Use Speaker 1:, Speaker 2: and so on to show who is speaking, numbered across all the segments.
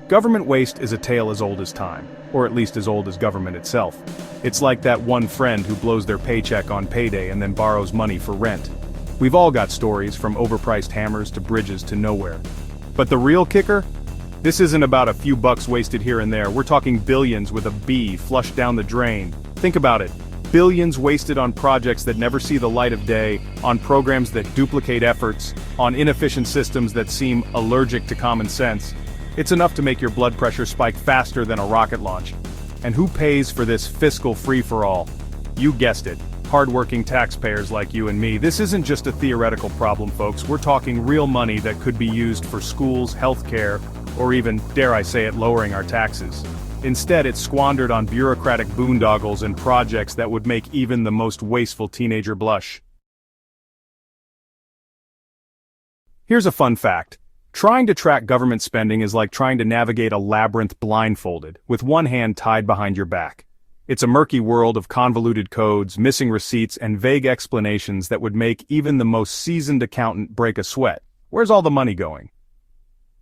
Speaker 1: Government waste is a tale as old as time, or at least as old as government itself. It's like that one friend who blows their paycheck on payday and then borrows money for rent. We've all got stories, from overpriced hammers to bridges to nowhere. But the real kicker? This isn't about a few bucks wasted here and there. We're talking billions with a B flushed down the drain. Think about it. Billions wasted on projects that never see the light of day, on programs that duplicate efforts, on inefficient systems that seem allergic to common sense. It's enough to make your blood pressure spike faster than a rocket launch. And who pays for this fiscal free-for-all? You guessed it, hardworking taxpayers like you and me. This isn't just a theoretical problem, folks. We're talking real money that could be used for schools, healthcare, or even, dare I say it, lowering our taxes. Instead, it's squandered on bureaucratic boondoggles and projects that would make even the most wasteful teenager blush. Here's a fun fact. Trying to track government spending is like trying to navigate a labyrinth blindfolded, with one hand tied behind your back. It's a murky world of convoluted codes, missing receipts, and vague explanations that would make even the most seasoned accountant break a sweat. Where's all the money going?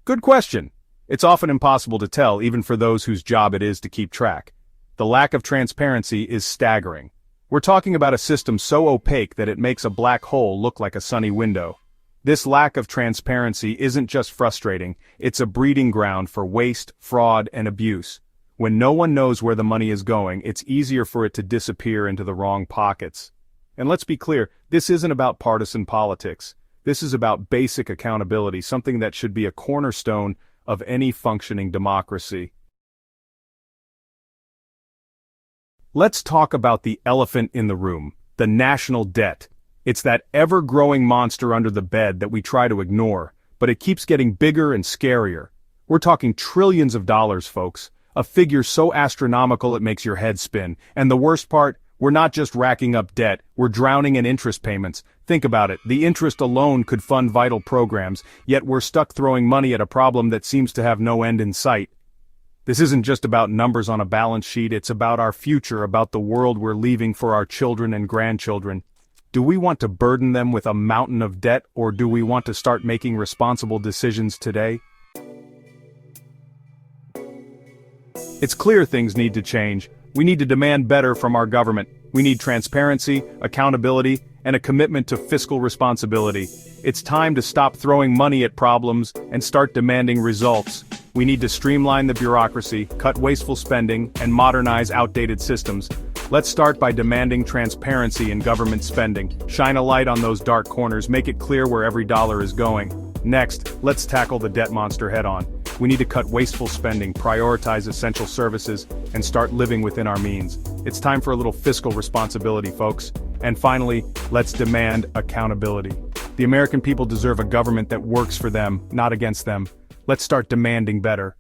Speaker 1: Good question. It's often impossible to tell, even for those whose job it is to keep track. The lack of transparency is staggering. We're talking about a system so opaque that it makes a black hole look like a sunny window. This lack of transparency isn't just frustrating, it's a breeding ground for waste, fraud, and abuse. When no one knows where the money is going, it's easier for it to disappear into the wrong pockets. And let's be clear, this isn't about partisan politics. This is about basic accountability, something that should be a cornerstone of any functioning democracy. Let's talk about the elephant in the room, the national debt. It's that ever-growing monster under the bed that we try to ignore, but it keeps getting bigger and scarier. We're talking trillions of dollars, folks, a figure so astronomical it makes your head spin. And the worst part, we're not just racking up debt, we're drowning in interest payments. Think about it, the interest alone could fund vital programs, yet we're stuck throwing money at a problem that seems to have no end in sight. This isn't just about numbers on a balance sheet, it's about our future, about the world we're leaving for our children and grandchildren. Do we want to burden them with a mountain of debt, or do we want to start making responsible decisions today? It's clear things need to change. We need to demand better from our government. We need transparency, accountability, and a commitment to fiscal responsibility. It's time to stop throwing money at problems and start demanding results. We need to streamline the bureaucracy, cut wasteful spending, and modernize outdated systems. Let's start by demanding transparency in government spending. Shine a light on those dark corners, make it clear where every dollar is going. Next, let's tackle the debt monster head-on. We need to cut wasteful spending, prioritize essential services, and start living within our means. It's time for a little fiscal responsibility, folks. And finally, let's demand accountability. The American people deserve a government that works for them, not against them. Let's start demanding better.